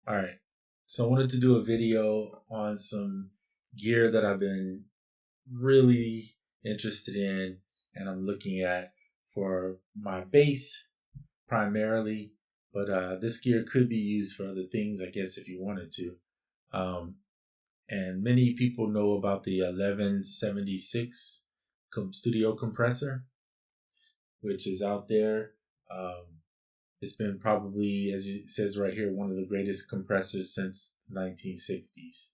All right. So I wanted to do a video on some gear that I've been really interested in and I'm looking at for my bass primarily. But this gear could be used for other things, I guess, if you wanted to. Um, and many people know about the 1176 studio compressor, which is out there. Um, It's been probably, as it says right here, one of the greatest compressors since the 1960s,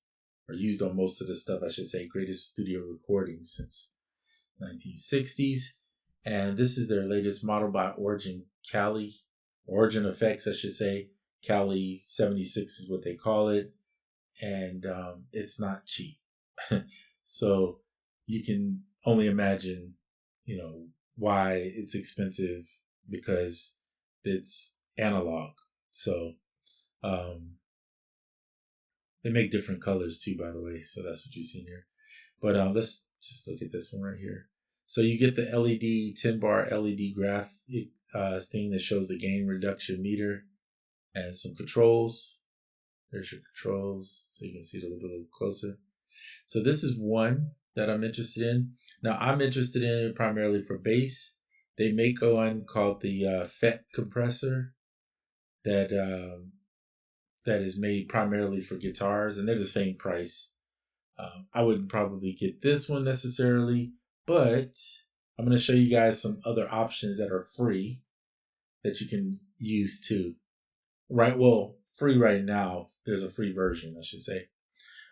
or used on most of the stuff, I should say, greatest studio recordings since 1960s. And this is their latest model by Origin Effects, I should say. Cali 76 is what they call it. And it's not cheap. So you can only imagine, why it's expensive because it's analog. So um, they make different colors too, by the way. So that's what you see here. But let's just look at this one right here. So you get the LED 10 bar LED graphic thing that shows the gain reduction meter and some controls. There's your controls, so you can see it a little bit closer. So this is one that I'm interested in. Now I'm interested in it primarily for bass. They make one called the FET compressor that that is made primarily for guitars, and they're the same price. I wouldn't probably get this one necessarily, but I'm going to show you guys some other options that are free that you can use too. Right? Well, free right now. There's a free version, I should say.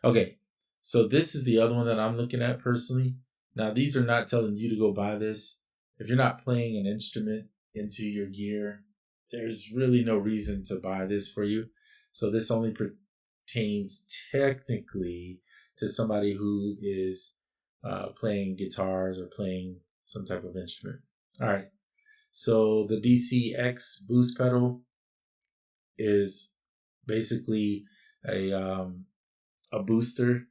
Okay, so this is the other one that I'm looking at personally. Now, these are not telling you to go buy this. If you're not playing an instrument into your gear, there's really no reason to buy this for you. So this only pertains technically to somebody who is playing guitars or playing some type of instrument. All right. So the DCX boost pedal is basically a booster.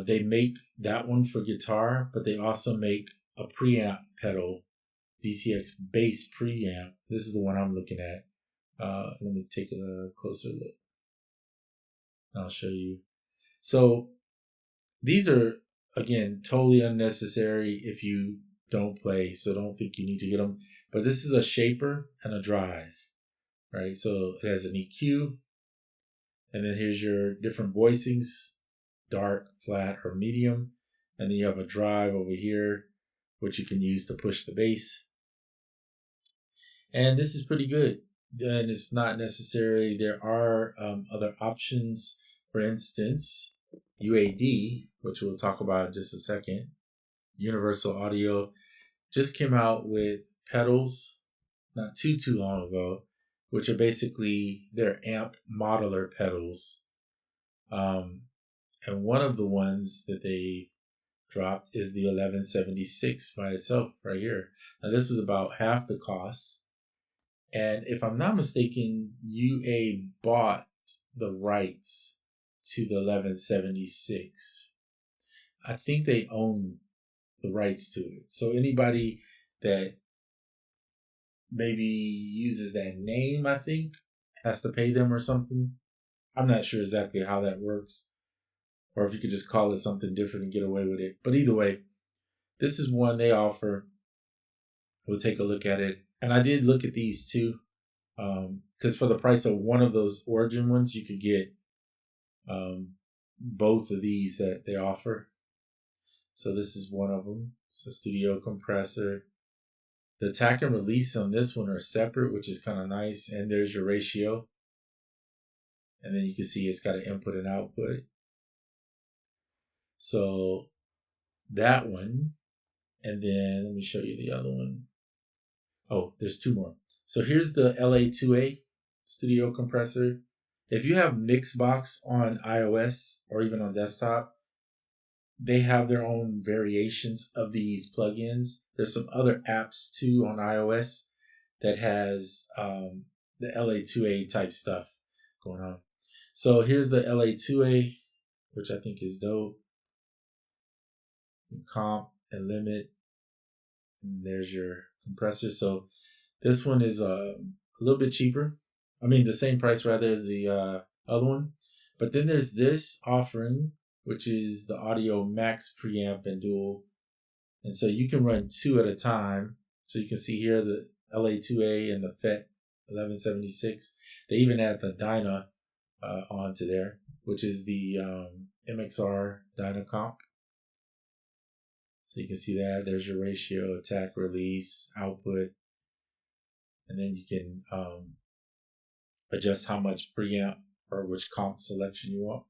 They make that one for guitar, but they also make a preamp pedal, DCX bass preamp. This is the one I'm looking at. Let me take a closer look. I'll show you. So these are, again, totally unnecessary if you don't play, so don't think you need to get them. But this is a shaper and a drive, right? So it has an EQ, and then here's your different voicings, dark, flat, or medium. And then you have a drive over here, which you can use to push the bass. And this is pretty good. And it's not necessary. There are other options. For instance, UAD, which we'll talk about in just a second. Universal Audio just came out with pedals not too long ago, which are basically their amp modeler pedals. And one of the ones that they dropped is the 1176 by itself right here. Now this is about half the cost. And if I'm not mistaken, UA bought the rights to the 1176. I think they own the rights to it. So anybody that maybe uses that name, I think, has to pay them or something. I'm not sure exactly how that works, or if you could just call it something different and get away with it. But either way, this is one they offer. We'll take a look at it. And I did look at these too, because for the price of one of those Origin ones, you could get both of these that they offer. So this is one of them. It's a studio compressor. The attack and release on this one are separate, which is kind of nice. And there's your ratio. And then you can see it's got an input and output. So that one. And then let me show you the other one. Oh, there's two more. So here's the LA2A studio compressor. If you have Mixbox on iOS or even on desktop, they have their own variations of these plugins. There's some other apps too on iOS that has the LA2A type stuff going on. So here's the LA2A, which I think is dope. Comp and limit. And there's your compressor. So this one is a little bit cheaper. I mean, the same price rather as the other one. But then there's this offering, which is the audio max preamp and dual. And so you can run two at a time. So you can see here the LA2A and the FET 1176. They even add the Dyna onto there, which is the MXR Dyna comp. So you can see that. There's your ratio, attack, release, output. And then you can adjust how much preamp or which comp selection you want.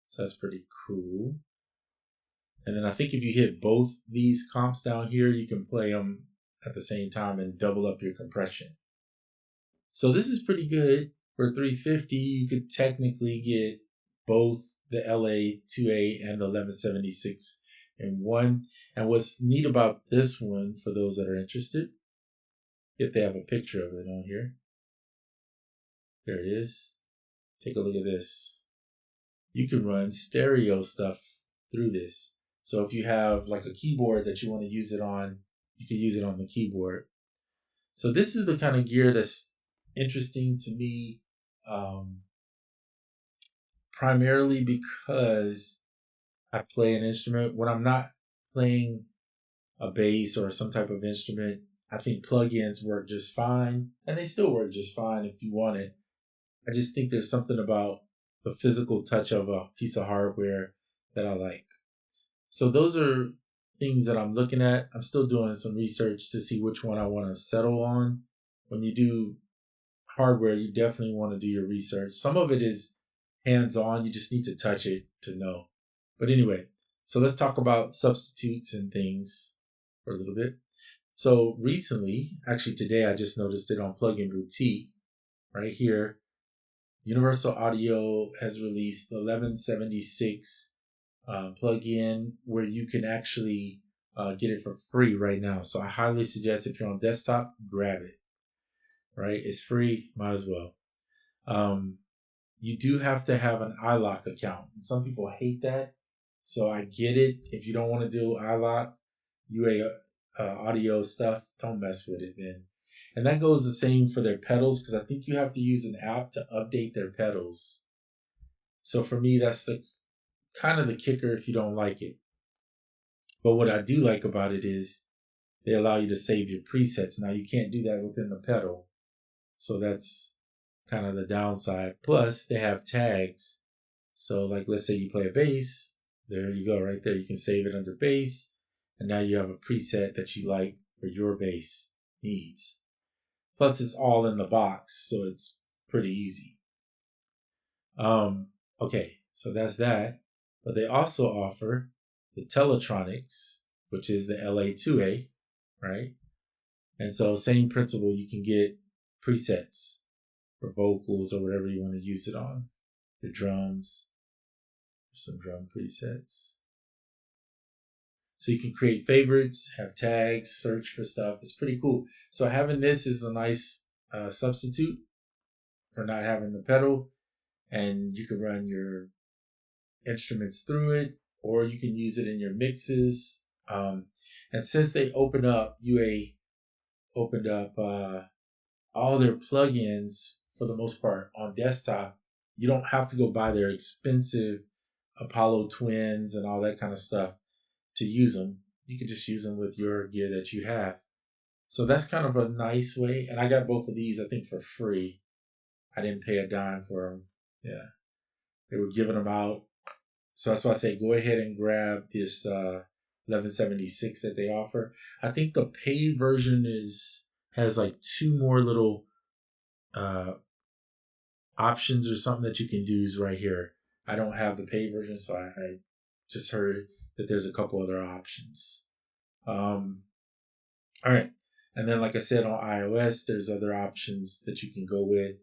So that's pretty cool. And then I think if you hit both these comps down here, you can play them at the same time and double up your compression. So this is pretty good. For $350, you could technically get both the LA2A and the 1176 in one. And what's neat about this one, for those that are interested, if they have a picture of it on here, there it is. Take a look at this. You can run stereo stuff through this. So if you have like a keyboard that you want to use it on, you can use it on the keyboard. So this is the kind of gear that's interesting to me, primarily because I play an instrument. When I'm not playing a bass or some type of instrument, I think plugins work just fine, and they still work just fine if you want it. I just think there's something about the physical touch of a piece of hardware that I like. So those are things that I'm looking at. I'm still doing some research to see which one I want to settle on. When you do hardware, you definitely want to do your research. Some of it is hands-on. You just need to touch it to know. But anyway, so let's talk about substitutes and things for a little bit. So recently, actually today, I just noticed it on Plugin Boutique right here. Universal Audio has released the 1176 plugin where you can actually get it for free right now. So I highly suggest, if you're on desktop, grab it. Right? It's free. Might as well. You do have to have an iLok account. And some people hate that. So I get it. If you don't want to do iLok, UA audio stuff, don't mess with it then. And that goes the same for their pedals, because I think you have to use an app to update their pedals. So for me, that's the kind of the kicker if you don't like it. But what I do like about it is they allow you to save your presets. Now you can't do that within the pedal. So that's kind of the downside. Plus they have tags. So like, let's say you play a bass, there you go right there. You can save it under bass. And now you have a preset that you like for your bass needs. Plus it's all in the box. So it's pretty easy. Okay, so that's that. But they also offer the Teletronics, which is the LA2A, right? And so same principle, you can get presets for vocals or whatever you want to use it on. Your drums, some drum presets. So you can create favorites, have tags, search for stuff. It's pretty cool. So having this is a nice substitute for not having the pedal. And you can run your instruments through it, or you can use it in your mixes. And since they opened up, UA opened up all their plugins for the most part on desktop, you don't have to go buy their expensive Apollo Twins and all that kind of stuff to use them. You can just use them with your gear that you have. So that's kind of a nice way. And I got both of these, I think, for free. I didn't pay a dime for them. Yeah. They were giving them out. So that's why I say go ahead and grab this 1176 that they offer. I think the paid version has like two more little options or something that you can do is right here. I don't have the paid version, so I just heard that there's a couple other options. All right. And then, like I said, on iOS, there's other options that you can go with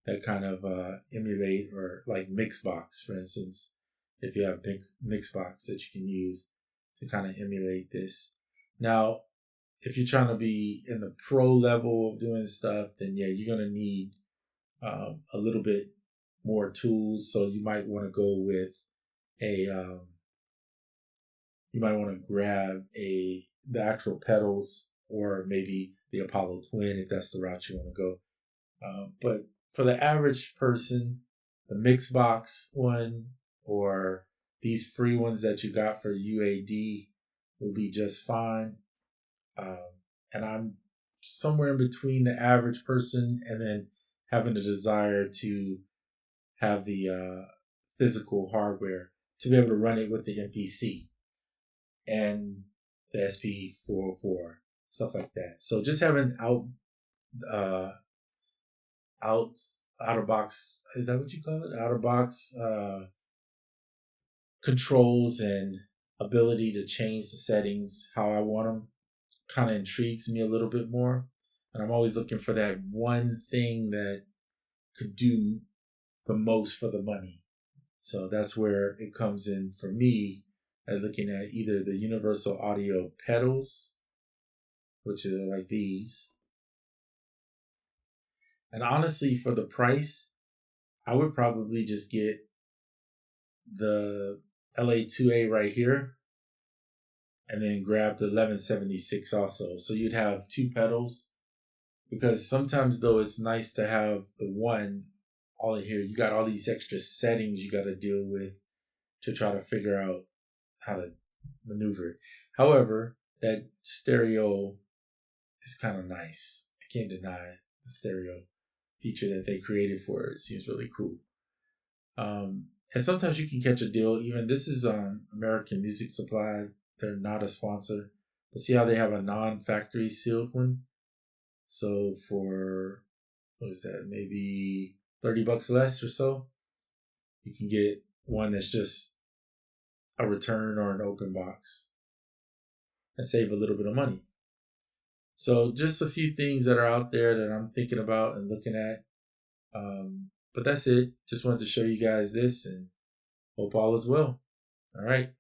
that kind of emulate, or like Mixbox, for instance. If you have big Mixbox that you can use to kind of emulate this. Now, if you're trying to be in the pro level of doing stuff, then yeah, you're going to need a little bit more tools. So you might want to go with you might want to grab the actual pedals, or maybe the Apollo Twin if that's the route you want to go. But for the average person, the mixed box one or these free ones that you got for UAD will be just fine. Um, and I'm somewhere in between the average person and then having the desire to have the physical hardware to be able to run it with the MPC and the SP404, stuff like that. So just having uh, out out of box, is that what you call it? Out of box controls and ability to change the settings how I want them kind of intrigues me a little bit more. And I'm always looking for that one thing that could do the most for the money. So that's where it comes in for me at looking at either the universal audio pedals, which are like these. And honestly, for the price, I would probably just get the LA2A right here and then grab the 1176 also. So you'd have two pedals, because sometimes though it's nice to have the one all in here. You got all these extra settings you got to deal with to try to figure out how to maneuver it. However, that stereo is kind of nice. I can't deny the stereo feature that they created for it. It seems really cool. And sometimes you can catch a deal. Even this is American Music Supply. They're not a sponsor. But see how they have a non-factory sealed one? So for, what is that, maybe $30 less or so, you can get one that's just a return or an open box and save a little bit of money. So just a few things that are out there that I'm thinking about and looking at. But that's it. Just wanted to show you guys this and hope all is well. All right.